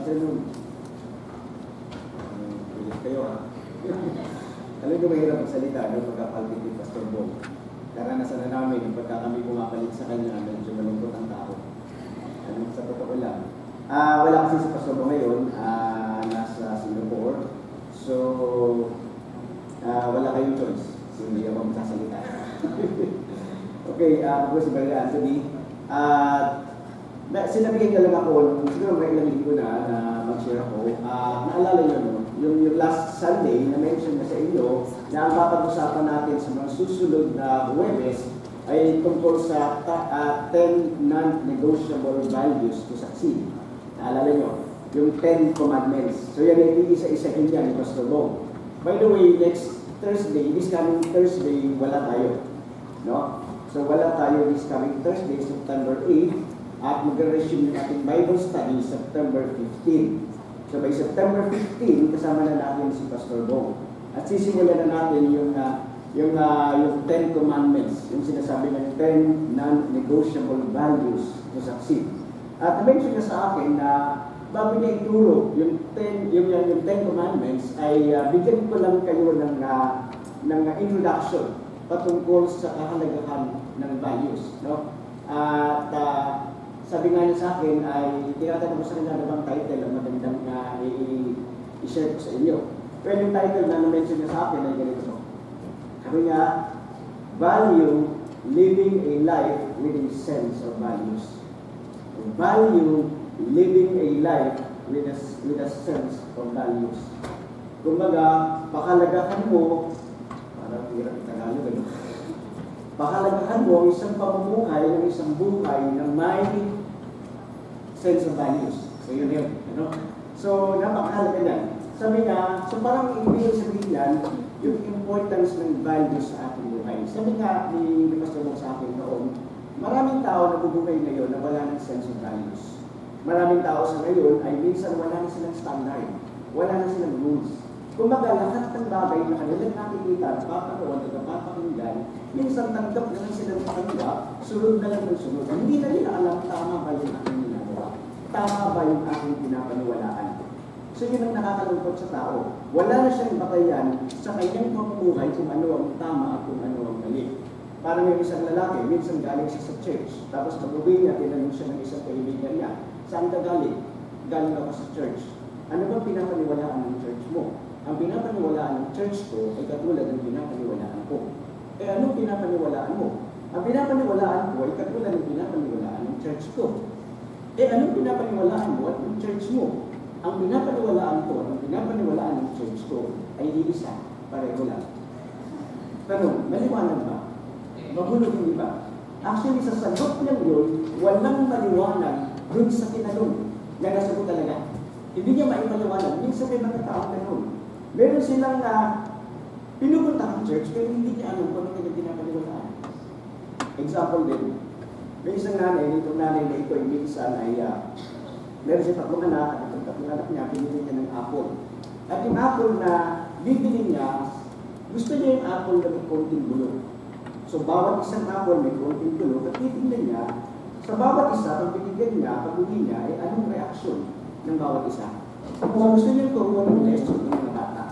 afternoon. Ulit kayo ha. Alam ko mahirap magsalita ng pagkapalpit ni Pastor Bong. Karanasan na namin yung pagka kami pumapalit sa kanya, medyo malungkot ang tao. Ano, sa totoo lang. Wala kasi si Pastor Bong ngayon, nasa Singapore. So, wala kayong choice. So, hindi ako magsasalita. Okay, ako si Brother Anthony. Sinabihan niya lang ako, siguro may ilang linggo na mag-share ako. Naalala niyo, no? Yung last Sunday, na-mention na sa inyo na ang papag-usapan natin sa mga susunod na Huwebes ay tungkol sa 10 non-negotiable values to succeed. Naalala niyo, yung 10 commandments. So yan ay isa-isahin niya ni Pastor Bong. By the way, next Thursday, this coming Thursday, wala tayo. No? So wala tayo this coming Thursday, September 8, at mag-resume yung ating Bible study September 15. So by September 15, kasama na natin si Pastor Bong. At sisimulan na natin yung 10 commandments, yung sinasabi ng 10 non-negotiable values to succeed. At na-mention niya sa akin na bago niya ituro yung 10 commandments ay bigyan ko lang kayo ng introduction patungkol sa kahalagahan ng values, no? At sabi nga niya sa akin ay tinatanong ko sa kanya na bang title ang magandang i-share ko sa inyo. Pero yung title na na-mention niya sa akin ay ganito. Sabi niya, Value Living a Life with a Sense of Values. Value living a life with a sense of values. Kumbaga, pakalagahan mo, parang hirap ng Tagalog, ano? Pakalagahan mo ang isang pamumuhay ng isang buhay na may sense of values. So yun yun, ano? So, napakahalaga yan. Sabi nga, so parang ibig sabihin yan, yung importance ng values sa ating buhay. Sabi nga ni Pastor Bong sa akin noon, maraming tao na bubuhay ngayon na wala ng sense of values. Maraming tao sa ngayon ay minsan wala na silang standard, wala na silang rules. Kumbaga, lahat ng bagay na kanilang nakikita, napapanood at napapakinggan, minsan tanggap na lang silang pakanila, sunod na lang ng sunod. Hindi na nila alam tama ba yung aking ginagawa, tama ba yung aking pinapaniwalaan. So yun ang nakakalungkot sa tao. Wala na siyang batayan sa kanyang pamumuhay kung ano ang tama at kung ano ang mali. Parang yung isang lalaki, minsan galing siya sa church, tapos pag-uwi niya, tinanong siya ng isang kaibigan niya, saan ka galing? Galing ako sa church. Ano bang pinapaniwalaan ng church mo? Ang pinapaniwalaan ng church ko ay katulad ng pinapaniwalaan ko. Eh anong pinapaniwalaan mo? Ang pinapaniwalaan ko ay katulad ng pinapaniwalaan ng church ko. Eh anong pinapaniwalaan mo at ng church mo? Ang pinapaniwalaan ko at ang pinapaniwalaan ng church ko ay iisa, pareho lang. Tanong, maliwanag ba? Mahulog hindi ba? Actually, sa sagot ng yun, walang maliwanag dun sa tinanong na nasagot talaga. Hindi niya maipaliwanag. Minsan may mga tao ganun. Meron silang pinupunta ng church pero hindi niya alam kung ano kanya pinapaniwalaan. Example din, may isang nanay, itong nanay na ito ay minsan ay meron siya tatlong anak at itong tatlong anak niya, pinili niya ng apple. At yung apple na bibili niya, gusto niya yung apple na may konting bulok. So, bawat isang apple may konting bulok at titignan niya, sa bawat isa, pag binigyan niya, pag uwi niya, ay anong reaksyon ng bawat isa. Kung gusto niya turuan ng lesson ng mga bata.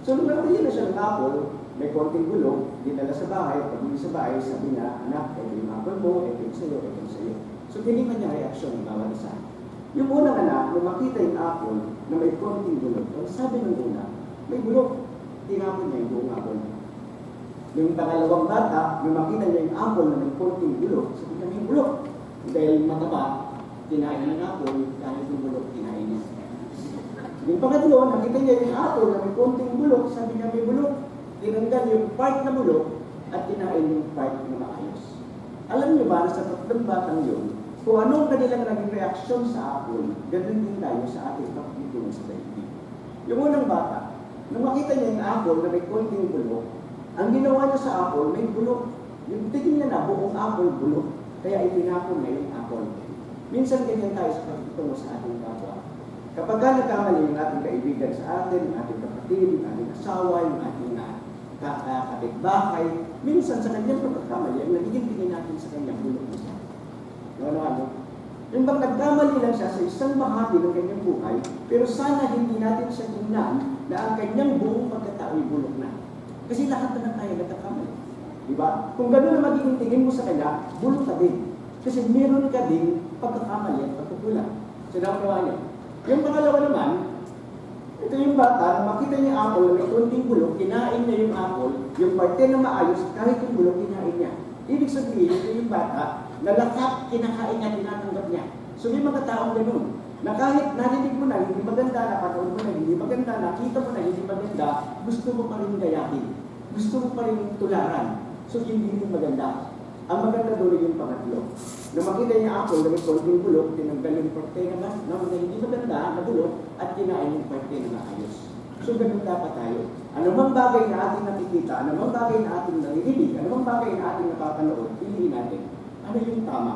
So, nung nabili na siya ng apple, may konting bulok, dinala sa bahay, pag uwi sa bahay, sabi niya, anak, ito yung apple mo, ito yung sa'yo, ito yung sa'yo. So, tinignan niya reaksyon ng bawat isa. Yung unang anak, nung makita yung apple na may konting bulok, ang sabi ng una, may bulok, tinapon niya yung buong apple. Yung pangalawang bata, nung makita niya yung apple na may konting bulok, sabi niya may bulok. Dahil mataba, kinain ng apple, kahit yung bulok, kinain niya. Yung pangatlo, nakita niya yung apple na may konting bulok, sabi niya may bulok. Tinanggal yung part na bulok at kinain yung part na maayos. Alam niyo ba na sa tatlong batang yun, kung anong kanilang naging reaksyon sa apple, ganun din tayo sa ating pakikitungo sa daigdig. Yung unang bata, nung makita niya yung apple na may konting bulok, ang ginawa niya sa apple, may bulok. Yung tingin niya na buong apple bulok, kaya itinapon na yung apple. Minsan ganyan tayo sa pakikitungo sa ating kapwa. Kapag nagkamali yung ating kaibigan sa atin, yung ating kapatid, yung ating asawa, yung ating kapitbahay, minsan sa kanyang pagkakamali, ang nagiging tingin natin sa kanyang bulok na siya. Ano? Yung bang nagkamali lang siya sa isang bahagi ng kanyang buhay, pero sana hindi natin siya tingnan na ang kanyang buong pagkatao ay bulok na. Kasi lahat na tayo nagkakamali. Diba? Kung gano'n na magiging tingin mo sa kanya, bulok ka din. Kasi meron ka din pagkakamali at pagkukulang. So, nakuha niyo. Yung pangalawa naman, ito yung bata, na makita niya yung apple na may kunting bulok, kinain niya yung apple, yung parte na maayos, kahit yung bulok, kinain niya. Ibig sabihin, ito yung bata, na lahat kinakain niya, tinatanggap niya. So may mga taong ganun, na kahit narinig mo na, hindi maganda, napanood mo na, hindi maganda, nakita mo na, hindi maganda, gusto mo pa rin gayahin. Gusto mo pa rin tularan. So hindi rin maganda. Ang maganda doon yung pangatlo. Na makita niya ako na may konting bulok, tinanggal yung parte na hindi maganda, na bulok, at kinain yung parte na maayos. So ganun dapat tayo. Anumang bagay na ating nakikita, anumang bagay na ating naririnig, anumang bagay na ating napapanood, piliin natin. Ano yung tama?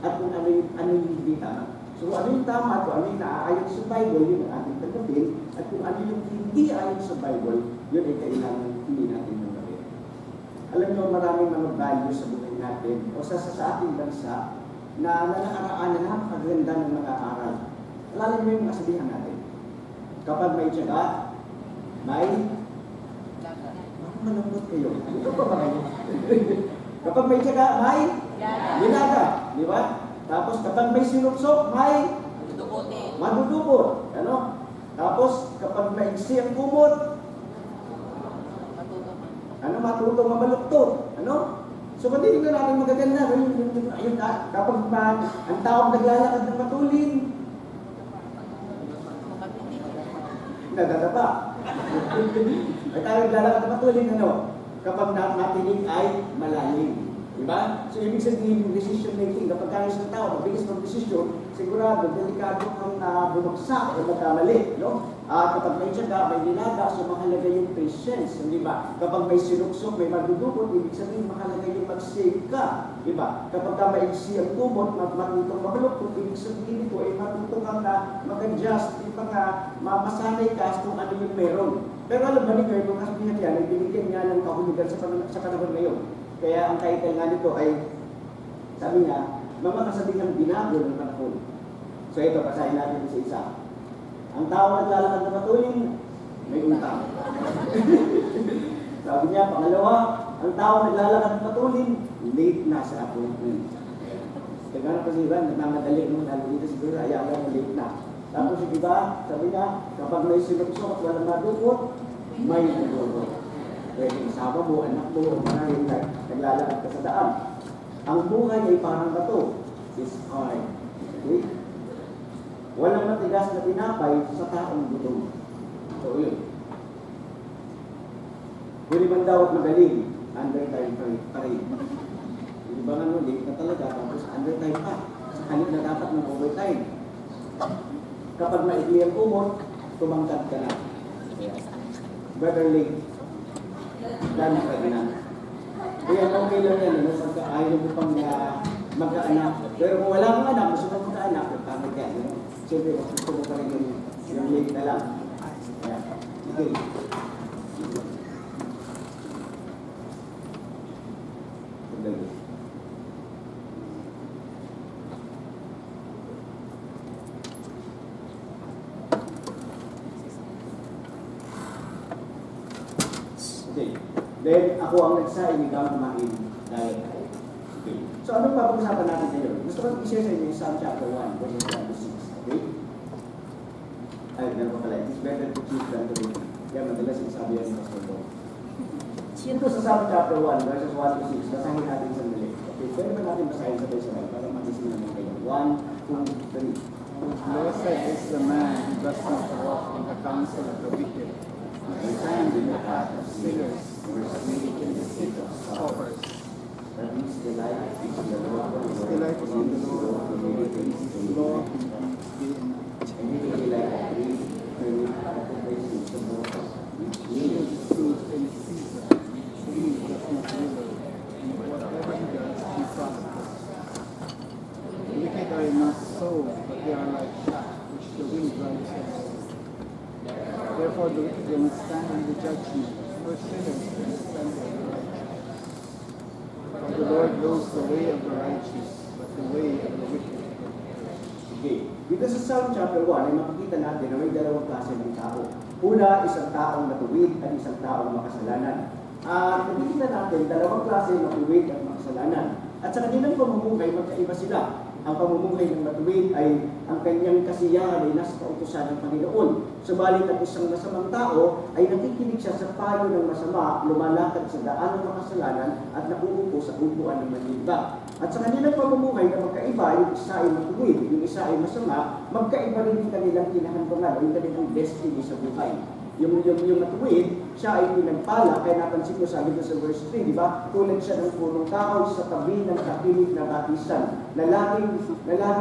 At kung ano yung hindi tama. So ano yung tama at kung ano yung naaayon sa Bible, yun ang ating tanggapin. At kung ano yung hindi ayon sa Bible, yun ay kailangan hindi natin tanggapin. Alam nyo, maraming mga values sa buhay natin o sa ating bansa na nakaraan na napakaganda ng mga aral. Alam nyo yung kasabihan natin. Kapag may tiyaga, may malambot kayo. Ito pa ba kayo? Kapag may tiyaga, may nilaga. Di ba? Tapos kapag may sinuksok, may madudukot. Ano? Tapos kapag maigsi ang kumot, ano, matutong mabaluktot. Ano? So pati tingnan natin magaganda. Ayun, kapag ang taong naglalakad ng matulin, nagdadapa. Ay tayo naglalakad ng matulin, ano? Kapag natinig ay malalim. Diba? So, ibig sabihin yung decision making, kapag kayo sa tao, mabilis mag-desisyon, sigurado, delikado kang bumagsak o magkamali. No? Kapag may tiyaga, may nilaga, so mahalaga yung patience. Di ba? Kapag may sinuksok, may madudukot, ibig sabihin mahalaga yung mag-save ka. Di ba? Kapag ka maigsi ang kumot, matutong mabaluktot, ibig sabihin ito ay matutong kang mag-adjust, masanay ka kung ano yung meron. Pero alam ba ni Kurt, kung kasabihan yan, ay binigyan niya ng kahulugan sa panahon ngayon. Kaya ang title nga nito ay, sabi niya, mga kasabihang binago ng panahon. So ito, basahin natin sa isa. Ang tao naglalakad na matulin, may utang. Sabi niya, pangalawa, ang tao naglalakad na matulin, late na sa appointment. Kaya nga pasiran, nagmamadali mo, lalo dito siguro, ayaw na late na. Tapos yung iba, sabi niya, kapag may sinuksok at walang madukot, may nadukot. Pwede isama mo, anak mo, maraming naglalakad ka sa daan. Ang buhay ay parang bato. It's hard. Okay? Walang matigas na tinapay sa taong gutom. So, yun. Huli man daw at magaling, under time pa rin. Yung iba nga late na talaga, tapos under time pa. Sa kalit na dapat ng overtime. Kapag maikli ang kumot, tumangkad ka na. Better late than pregnant. Kaya okay lang yan, ano, pagka ayaw mo pang magkaanak. Pero kung wala kang anak, gusto mo magkaanak, pangit yan. No? Siyempre, gusto mo pa rin yung late na lang. Kaya, okay. Sandali. Okay. Then, ako ang nagsain, ikaw ang kumain dahil tayo. Okay. So, anong papag-usapan natin ngayon? Gusto ko i-share sa inyo yung Psalm chapter 1, verses 1 to 6. Okay? Ay, meron pa pala. It's better to choose than to be. Kaya madalas yung sabi yan ng Pastor Paul. Ito sa Psalm chapter 1, verses 1 to 6. Basahin natin sandali. Okay, pwede ba natin basahin sabay-sabay para magising naman kayo? 1, 2, 3. Blessed is the man who does not walk in the counsel of the wicked, nor stand in the path of sinners, nor sit in the seat of scoffers. That is the life is in the Lord. His delight is in the Lord, and his law in day and night. And he will be like a tree, turning at the places of the water, which Yield yields fruit in its season, he does not wither, and whatever he does, he prospers. The wicked are not so, but they are like chaff, which the wind drives away. Therefore the wicked will not stand in the judgment, nor sinners in the assembly of the righteous. For the Lord knows the way of the righteous, but the way of the wicked Sige. Dito sa Psalm chapter 1 ay makikita natin na may dalawang klase ng tao. Una, isang taong matuwid at isang taong makasalanan. At nakikita natin dalawang klase ng matuwid at makasalanan. At sa kanilang pamumuhay, magkaiba sila. Ang pamumuhay ng matuwid ay ang kanyang kasiyahan ay nasa kautusan ng Panginoon. Subalit ang isang masamang tao ay nakikinig siya sa payo ng masama, lumalakad sa daan ng makasalanan at nakuupo sa upuan ng manliba. At sa kanilang pamumuhay na magkaiba, yung isa ay matuwid, yung isa ay masama, magkaiba rin yung kanilang kinahantungan o yung kanilang destiny sa buhay. Yung matuwid, siya ay pinagpala, kaya napansin ko sabi ko sa verse 3, di ba? Tulad siya ng punong kahoy sa tabi ng kapilig na batisan, na lagi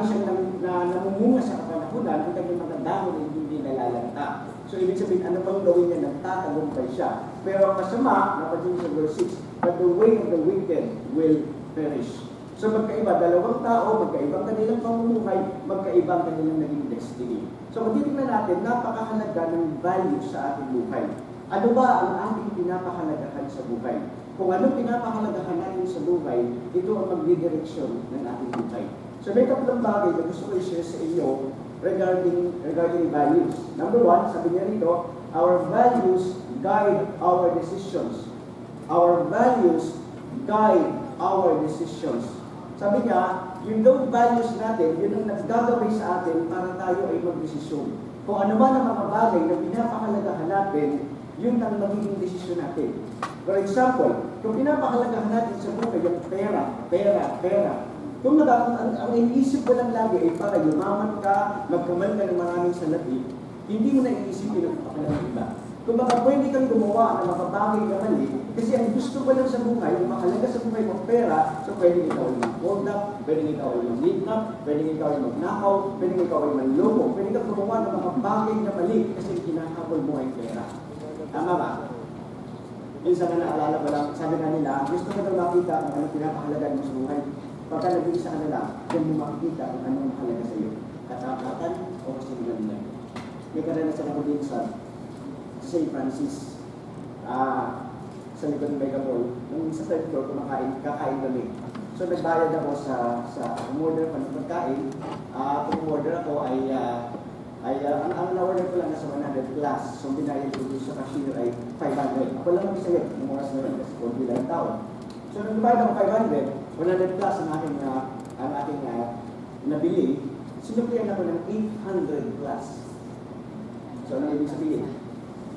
siyang namumunga sa kapanahunan, ang kanyang mga dahon ay hindi nalalanta. So, ibig sabihin, ano bang gawin niya? Nagtatagumpay siya. Pero ang masama, napansin sa verse 6, but the way of the wicked will perish. So, magkaiba, dalawang tao, magkaibang kanilang pamumuhay, magkaibang kanilang naging destiny. So, kung titignan natin, napakahalaga ng value sa ating buhay. Ano ba ang ating pinapahalagahan sa buhay? Kung anong pinapahalagahan natin sa buhay, ito ang magdidireksyon ng ating buhay. So, may tatlong bagay na gusto ko i-share sa inyo regarding values. Number one, sabi niya rito, our values guide our decisions. Our values guide our decisions. Sabi niya, yung those values natin, yun ang naggagawin sa atin para tayo ay magdesisyon. Kung ano man ang mga bagay na pinapahalagahan natin, yun ang magiging desisyon natin. For example, kung pinapahalagahan natin sa buhay yung pera. Kung ang iniisip mo lang lagi ay para yumaman ka, magkamal ka ng maraming salapi, hindi mo na iisipin ang pakalagang iba. Kung baka pwede kang gumawa ng mga bagay na mali, kasi ang gusto ko lang sa buhay, yung mahalaga sa buhay ng pera, so pwede ikaw ay mag-hold up, pwede ikaw ay mag-kidnap, pwede ikaw ay magnakaw, pwede ikaw ay manloko, pwede kang gumawa ng mga bagay na mali kasi kinahabol mo ay pera. Tama ba? Minsan na naalala ko lang, sabi nga nila, gusto ko daw makita kung ano pinapahalagan mo sa buhay. Pagka nag-iisa ka na lang, kung mo makikita kung ano mahalaga sa iyo. Katapatan o kasinungan. May karanasan ako din sa St. Francis, sa likod ng Mega Mall. Nung sa third floor, kakain kami. So nagbayad ako sa umorder pa ng pagkain. Kung umorder ako ay ang na-order ko lang nasa 100 plus. So binayad ko sa cashier ay 500. Ako lang mag-isa yun, ng oras na yun, kasi kung bilang taon. So nung nagbayad ako 500, 100 plus ang aking nabili, sinuklian ako ng 800 plus. So ano ibig sabihin?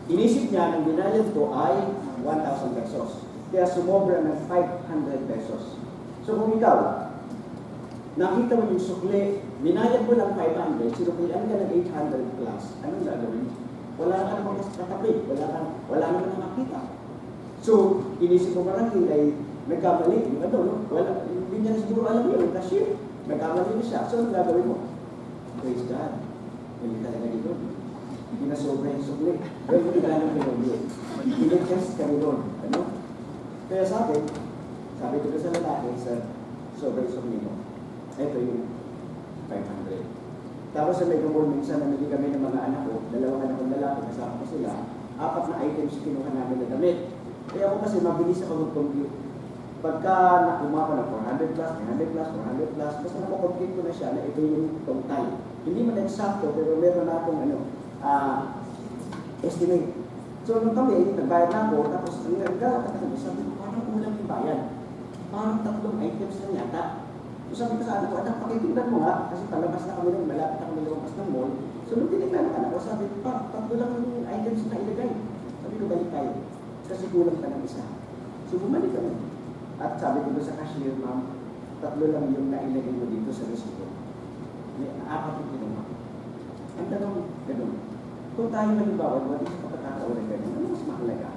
Inisip niya ng binayad ko ay 1,000 pesos. Kaya sumobra ng 500 pesos. So kung ikaw, nakita mo yung sukli, binayad mo lang 500, sinuklian ka ng 800 plus, anong gagawin mo? Wala ka namang katapid, wala namang nakakita. So, inisip mo marahil ay nagkamali, yung ano, no? Hindi niya na siguro alam yun, cashier, nagkamali na siya. So, anong gagawin mo? Praise God. Hindi talaga dito. Hindi na sobra yung sukli. Pero hindi ka lang pinag-yun. Pinag-test kami doon. Ano? Kaya sabi ko sa lalaki, sir, sobra yung sukli mo. Ito yung 500. Tapos sa Mega Mall, minsan namili kami ng mga anak ko, dalawang anak kong lalaki, kasama ko sila, 4 na items yung kinuha namin na damit. Kaya ako kasi mabilis ako mag-compute. Pagka nakuha ko ng 400 plus, 300 plus, 400 plus, basta nakukompute ko na siya na ito yung total. Hindi man eksakto, pero meron na akong estimate. So nung kami, nagbayad na ako, tapos nagkalat ako, sabi ko, parang kulang yung bayad. Parang 3 items lang yata. So sabi ko sa anak ko, anak, pakitignan mo nga, kasi palabas na kami nung malapit na kami lumabas ng mall. So nung tinignan ko anak ko, sabi ko, 3 lang yung items na ilagay. Sabi ko, balik tayo. Kasi kulang ka ng isa. So bumalik kami. At sabi ko sa cashier, ma'am, 3 lang yung nailagay mo dito sa resibo. May 4 yung kinuha. Ang tanong, gano'n. Kung tayo halimbawa, wala sa pagkakataon na gano'n, ano mas mahalaga?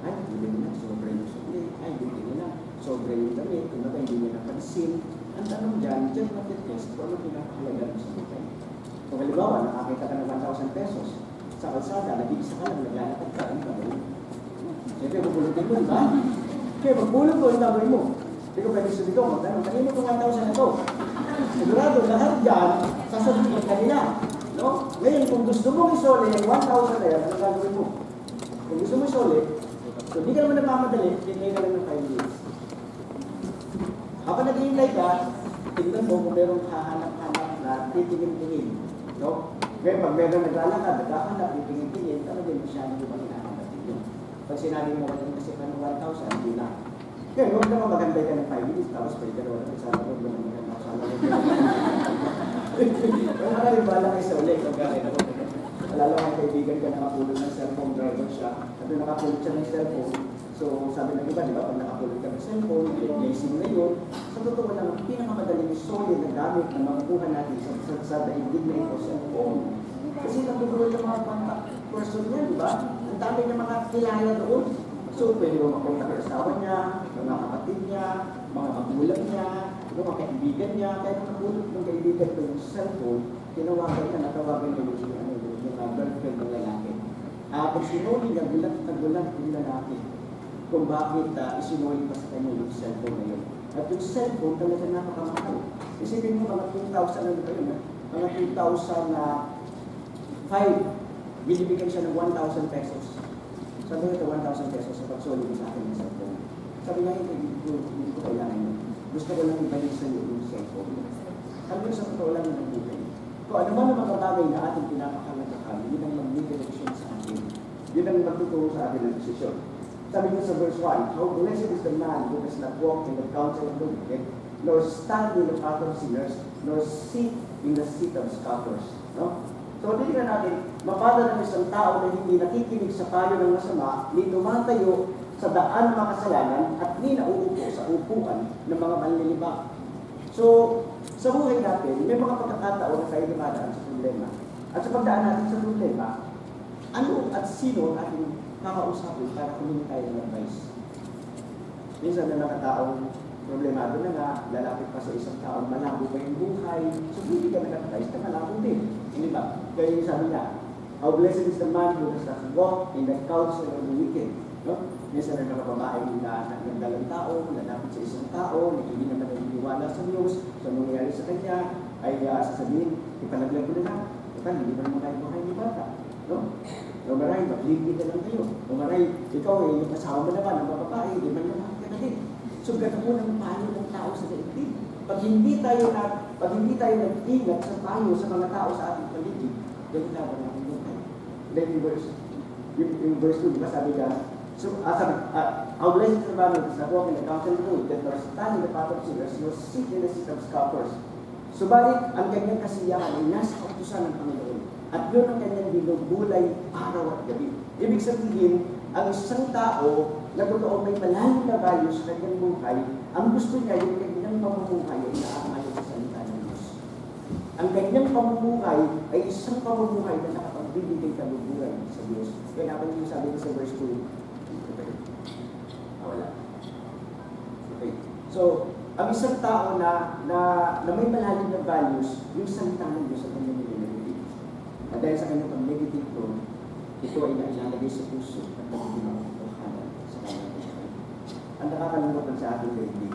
Ay, hindi mo na, sobra yung sukli. Ay, hindi mo na, sobra yung damit. Kung ba hindi mo na pansin. Ang tanong dyan mag-test kung ano pinakahalaga mo sa buhay. Kung halimbawa, nakakita ka ng 1,000 pesos sa kalsada, nag-iisa ka lang, naglalakad ka, ang gagawin. Siyempre, bubulutin mo, ba? Kaya magbulog ko, ang gagawin mo. Hindi ko pwede sabi ko, magtanong, kanino itong 1,000 na ito? Sigurado, lahat dyan, sasabihin kanila. No? Ngayon, kung gusto mong isole, 1,000 na yan, anong gagawin mo? Kung gusto mo isole, so hindi ka naman nagmamadali, hintay ka lang ng 5 minutes. Habang nag-iinlay ka, tingnan mo kung merong hahanap-hanap na titingin-tingin. No? Kaya pag meron naglalakad, nagkakalap, titingin-tingin, talaga yung masyadong ibang hinahanap yun. Pag sinabi mo kasi pa ng 1,000, hindi na. Kaya huwag naman maganda ka ng 5 minutes, tapos pwede ka naman sana huwag naman maganda ka sana. Wala ka rin bala kayo sa ulit, pag gano'n ako. Alala ko ang kaibigan ka nakapulot ng cellphone driver siya, at nakapulot siya ng cellphone. So sabi ng iba, di ba, pag nakapulot ka ng cellphone, blazing na yun. Sa totoo lang, ang pinakamadaling solid na gamit na makukuha natin sa daigdig na ito, cellphone. Kasi natutulog yung mga contact person niya, di ba? Ang dami niya mga kilala doon. So, pwede mo makontak yung asawa niya, mga kapatid niya, mga magulang niya, mga kaibigan niya. Kaya kung napulot ng kaibigan ko yung cellphone, tinawagan niya, natawagan niya yung girlfriend ng lalaki. Pag sinuli niya, gulat yung lalaki kung bakit isinuli pa sa kanya yung cellphone na yun. At yung cellphone talaga napakamahal. Isipin mo, mga 2,000 ano kayo na, mga 2,005, binibigyan siya ng 1,000 pesos. Sabi niya ito, 1,000 pesos sa pagsuli sa akin ng cellphone. Sabi niya, hindi ko kailangan yun. Gusto ko lang ibalik sa iyo yung cellphone. Sabi niya, sa totoo lang yung nagbibigay. Kung ano man ang mga bagay na ating pinapakalagahan, yun ang mag-direction sa atin. Yun ang magtuturo sa atin ng desisyon. Sabi niya sa verse 1, how blessed is the man who does not walk in the counsel of the wicked, nor stand in the path of sinners, nor sit in the seat of scoffers. No? So, tingnan natin, mapalad ng isang tao na hindi nakikinig sa payo ng masama, ni tumatayo sa daan ng mga kasalanan, at ni nauupo sa upuan ng mga manlilibak. So, sa buhay natin, may mga pagkakataon na tayo dumadaan sa problema. At sa pagdaan natin sa problema, ano at sino ang ating kakausapin para humingi tayo ng advice? Minsan na mga taong problemado na nga, lalapit pa sa isang taong malabo pa yung buhay. So, hindi ka nag-advise na malabo din. Hindi ba? Kaya yung sabi niya, how blessed is the man who does not walk in the counsel of the wicked. No? Minsan na mga babae na nagdalang tao, lalapit sa isang tao, na hindi naman naniniwala sa Diyos, sa nangyayari sa kanya, ay sasabihin, ipanaglag mo na lang. Hindi ba naman kayo buhay ni bata? No? O maray, maglibig na lang kayo. O maray, ikaw yung kasama mo naman, ang mga babae, hindi man naman ka na din. So, gano'n mo ng payo ng tao sa daigdig. Pag hindi tayo nag-ingat sa payo sa mga tao sa ating paligid, ganun na ba natin buhay? Then yung verse 2, diba sabi ka, so, how blessed is the man who does not walk in the counsel of the wicked, nor stand in the path of sinners, nor sit in the seat of scoffers. Subalit, ang kanyang kasiyahan ay nasa kautusan ng Panginoon. At yun ang kanyang binubulay araw at gabi. Ibig sabihin, ang isang tao na totoo may malalim na values sa kanyang buhay, ang gusto niya yung kanyang pamumuhay ay naaayon sa salita ng Diyos. Ang kanyang pamumuhay ay isang pamumuhay na nakapagbibigay kaluburan sa Diyos. Kaya naman yung sabi ko sa verse 2, wala. Okay. So, ang isang tao na may malalim na values, yung salita ng Diyos sa kanyang nililibig. At dahil sa kanyang pag-meditate ko, ito ay nailalagay sa puso at nagiging sa kanyang buhay. Ang nakakalungkot sa ating daigdig,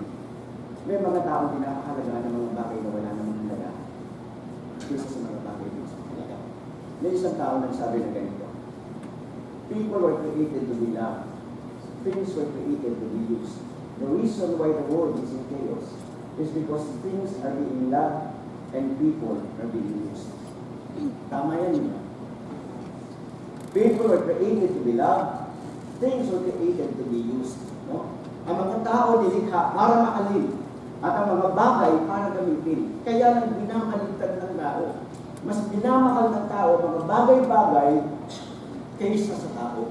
may mga taong pinapakalagaan ng mga bagay na wala namang halaga kaysa sa mga bagay din sa halaga. May isang tao nagsabi na ganito, people were created to be loved. Things were created to be used. The reason why the world is in chaos is because things are being loved and people are being used. Tama yan yun. People were created to be loved. Things were created to be used. No? Ang mga tao nilikha para mahalin at ang mga bagay para gamitin. Kaya nang binamaligtad ng tao. Mas binamahal ng tao ang mga bagay-bagay kaysa sa tao.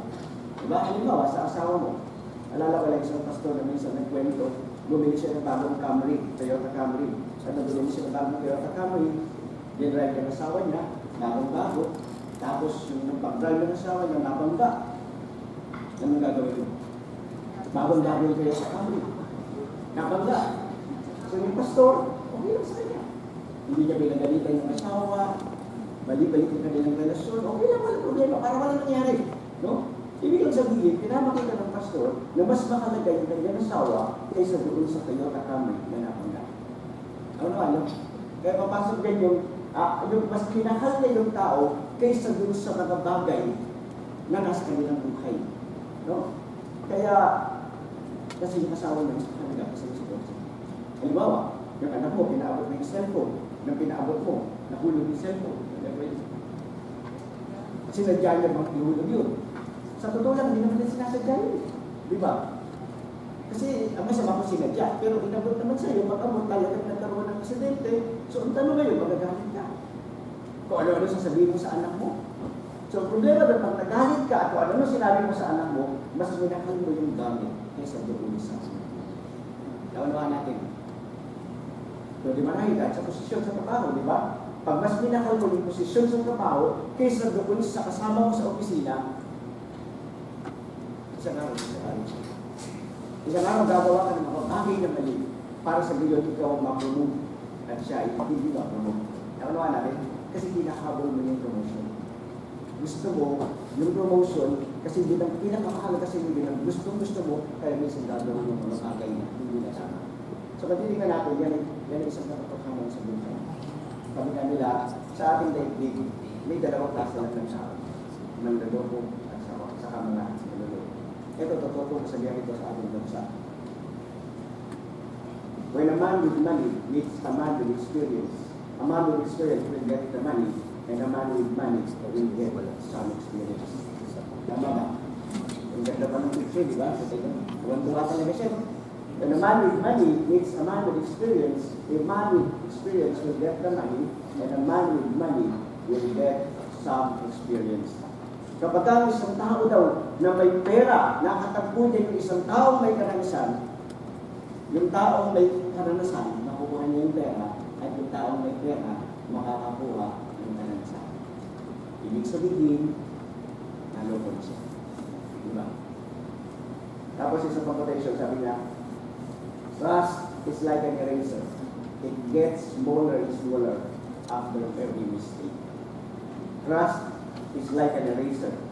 Diba? Halimbawa, sa asawa mo, alala ko lang isang pastor na minsan nagkwento, bumili siya ng bagong Camry, Toyota Camry. At nabili siya ng bagong Toyota Camry, dinrive ng asawa niya, bagong-bago, tapos yung pag-drive ng asawa niya, nabangga. Anong gagawin mo? Bagong-bago yung Toyota Camry. Nabangga. So yung pastor, okay lang sa kanya. Hindi niya pinagalitan yung asawa, bali-balik yung kanilang relasyon, okay lang, walang problema, para walang nangyari. No? Ibig sabihin, pinamakita ng pastor na mas mahalaga yung kanyang asawa kaysa doon sa Toyota Camry na napangga. Ano? Kaya papasok din yung mas pinahal na yung tao kaysa doon sa mga bagay na nasa kanilang buhay. No? Kaya, kasi yung asawa na sa kanila kasi sa kotse. Halimbawa, yung anak mo, pinaabot na yung cellphone. ng pinaabot mo, nahulog yung cellphone. Sinadya niya bang ihulog yun? Sa totoo lang, hindi naman din sinasadya yun. Di ba? Kasi ang masama ko sinadya, pero inabot naman sa'yo, pag-abot talagang nagkaroon ng aksidente. So ang tanong ngayon, magagalit ka. Kung ano-ano sasabihin mo sa anak mo. So ang problema doon, pag nagalit ka at kung ano-ano sinabi mo sa anak mo, mas minakal mo yung gamit kaysa doon sa naunawaan natin. So di marahil ka sa posisyon sa trabaho, di ba? Pag mas minakal mo yung posisyon sa trabaho kaysa doon sa kasama mo sa opisina, isang araw gagawa ka ng mga bagay na mali para sa gayon ikaw ang ma-promote at siya ay hindi ma-promote. Naunawaan natin? Kasi pinakahabol mo yung promotion. Gusto mo yung promotion kasi bilang pinakamahalaga sa iyo bilang gusto mo kaya minsan gagawin mo mga bagay na hindi na tama. So pagdidigan natin, yan ay isang nakapaghamon sa buhay. Sabi nga nila, sa ating daigdig, may dalawang klase lang ng tao. Manloloko at saka mga manloloko. Ito, totoo kong sabihan ito sa ating bansa. When a man with money meets a man with experience, a man with experience will get the money, and a man with money will get some experience. Tama ba? Ang ganda pa ng picture, di ba? Tuwan-tuwa talaga siya. When a man with money meets a man with experience, a man with experience will get the money, and a man with money will get some experience. Kapag ang isang tao daw na may pera, nakatagpo niya yung isang taong may karanasan, yung taong may karanasan, nakukuha niya yung pera, at yung taong may pera, makakakuha ng karanasan. Ibig sabihin, naloko na siya. Diba? Tapos isa pang quotation, sabi niya, trust is like an eraser. It gets smaller and smaller after every mistake. Trust is like an eraser.